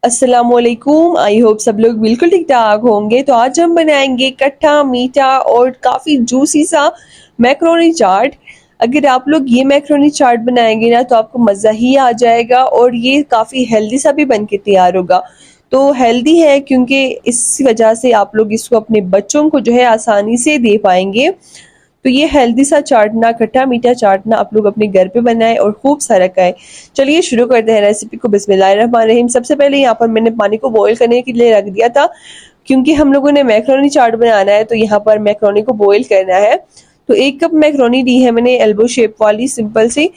अस्सलाम वालेकुम। I hope सब लोग बिल्कुल ठीक ठाक होंगे। तो आज हम बनाएंगे कट्ठा मीठा और काफ़ी जूसी सा मैक्रोनी चाट। अगर आप लोग ये मैक्रोनी चाट बनाएंगे ना तो आपको मज़ा ही आ जाएगा और ये काफ़ी हेल्दी सा भी बन के तैयार होगा। तो हेल्दी है क्योंकि इस वजह से आप लोग इसको अपने बच्चों को जो है आसानी से दे पाएंगे। तो ये हेल्दी सा चाटना, खट्टा मीठा चाटना आप लोग अपने घर पे बनाएं और खूब सारा खाएं। चलिए शुरू करते हैं रेसिपी को। बिस्मिल्लाहिर्रहमानिर्रहीम। सबसे पहले यहाँ पर मैंने पानी को बॉईल करने के लिए रख दिया था क्योंकि हम लोगों ने मैक्रोनी चाट बनाना है, तो यहाँ पर मैक्रोनी को बॉईल करना है। तो 1 कप मैक्रोनी ली है मैंने, एल्बो शेप वाली, सिंपल सी।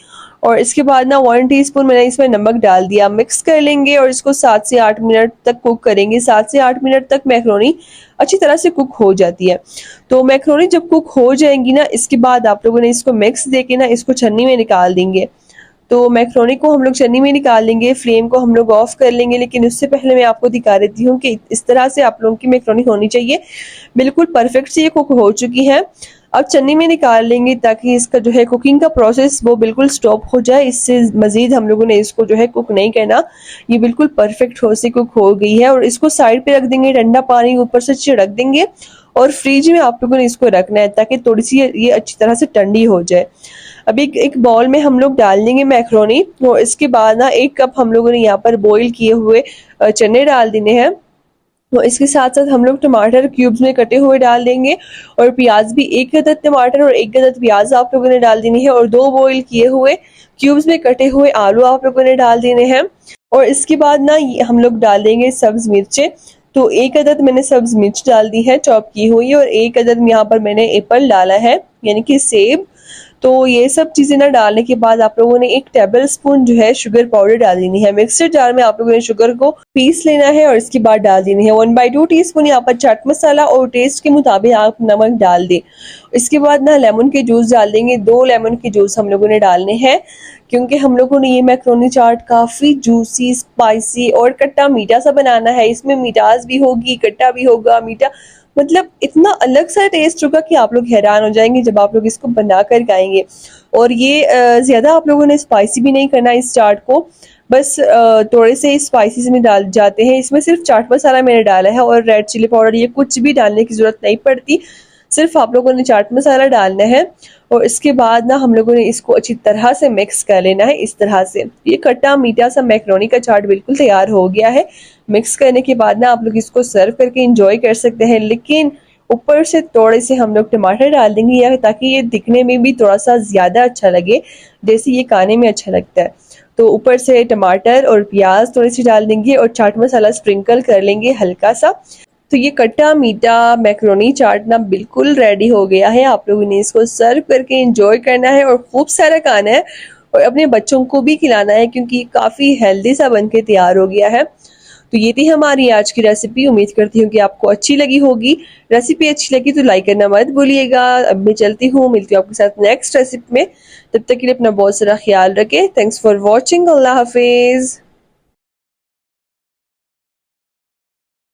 और इसके बाद ना 1 टीस्पून मैंने इसमें नमक डाल दिया। मिक्स कर लेंगे और इसको 7 से 8 मिनट तक कुक करेंगे। 7 से 8 मिनट तक मैक्रोनी अच्छी तरह से कुक हो जाती है। तो मैक्रोनी जब कुक हो जाएंगी ना, इसके बाद आप लोगों ने इसको मिक्स देके ना इसको छन्नी में निकाल देंगे। तो मैक्रोनी को हम लोग छन्नी में निकाल लेंगे, फ्लेम को हम लोग ऑफ कर लेंगे। लेकिन उससे पहले मैं आपको दिखा देती हूँ कि इस तरह से आप लोगों की मैक्रोनी होनी चाहिए, बिल्कुल परफेक्ट से ये कुक हो चुकी है। अब छन्नी में निकाल लेंगे ताकि इसका जो है कुकिंग का प्रोसेस वो बिल्कुल स्टॉप हो जाए। इससे मजीद हम लोगों ने इसको जो है कुक नहीं करना। ये बिल्कुल परफेक्ट हो से कुक हो गई है और इसको साइड पे रख देंगे। ठंडा पानी ऊपर से छिड़क देंगे और फ्रिज में आप लोगों ने इसको रखना है ताकि थोड़ी सी ये अच्छी तरह से ठंडी हो जाए। अब एक बाउल में हम लोग डाल देंगे मैक्रोनी और इसके बाद ना 1 कप हम लोगों ने यहाँ पर बॉईल किए हुए चने डाल देने हैं। तो इसके साथ साथ हम लोग टमाटर क्यूब्स में कटे हुए डाल देंगे और प्याज भी, 1 अदद टमाटर और 1 अदद प्याज आप लोगों ने डाल देनी है और 2 बॉईल किए हुए क्यूब्स में कटे हुए आलू आप लोगों ने डाल देने हैं। और इसके बाद ना हम लोग डाल देंगे सब्ज मिर्चें। तो 1 अदद मैंने सब्ज मिर्च डाल दी है चॉप की हुई, और 1 अदद यहाँ पर मैंने एप्पल डाला है, यानी कि सेब। तो ये सब चीज़ें ना डालने के बाद आप लोगों ने 1 टेबल स्पून जो है शुगर पाउडर डाल देनी है। मिक्सर जार में आप लोगों ने शुगर को पीस लेना है और इसके बाद डाल देनी है 1/2 टीस्पून यहाँ पर चाट मसाला, और टेस्ट के मुताबिक आप नमक डाल दें। इसके बाद ना लेमन के जूस डाल देंगे। 2 लेमन के जूस हम लोगों ने डालने हैं क्योंकि हम लोगों ने ये मैक्रोनी चाट काफ़ी जूसी, स्पाइसी और खट्टा मीठा सा बनाना है। इसमें मिठास भी होगी, खट्टा भी होगा, मीठा, मतलब इतना अलग सा टेस्ट होगा कि आप लोग हैरान हो जाएंगे जब आप लोग इसको बना कर खाएंगे। और ये ज़्यादा आप लोगों ने स्पाइसी भी नहीं करना इस चाट को, बस थोड़े से स्पाइसीज में डाल जाते हैं। इसमें सिर्फ चाट मसाला मैंने डाला है और रेड चिली पाउडर, ये कुछ भी डालने की ज़रूरत नहीं पड़ती, सिर्फ आप लोगों ने चाट मसाला डालना है। और इसके बाद ना हम लोगों ने इसको अच्छी तरह से मिक्स कर लेना है। इस तरह से ये खट्टा मीठा सा मैक्रोनी का चाट बिल्कुल तैयार हो गया है। मिक्स करने के बाद ना आप लोग इसको सर्व करके इंजॉय कर सकते हैं, लेकिन ऊपर से थोड़े से हम लोग टमाटर डाल देंगे या ताकि ये दिखने में भी थोड़ा सा ज़्यादा अच्छा लगे, जैसे ये खाने में अच्छा लगता है। तो ऊपर से टमाटर और प्याज थोड़ी सी डाल देंगे और चाट मसाला स्प्रिंकल कर लेंगे हल्का सा। तो ये खट्टा मीठा मैक्रोनी चाट ना बिल्कुल रेडी हो गया है। आप लोगों ने इसको सर्व करके एंजॉय करना है और खूब सारा खाना है और अपने बच्चों को भी खिलाना है क्योंकि ये काफ़ी हेल्दी सा बन के तैयार हो गया है। तो ये थी हमारी आज की रेसिपी। उम्मीद करती हूँ कि आपको अच्छी लगी होगी। रेसिपी अच्छी लगी तो लाइक करना मत भूलिएगा। अब मैं चलती हूँ, मिलती हूँ आपके साथ नेक्स्ट रेसिपी में। तब तक के लिए अपना बहुत सारा ख्याल रखें। Thanks for watching. अल्लाह हाफिज़।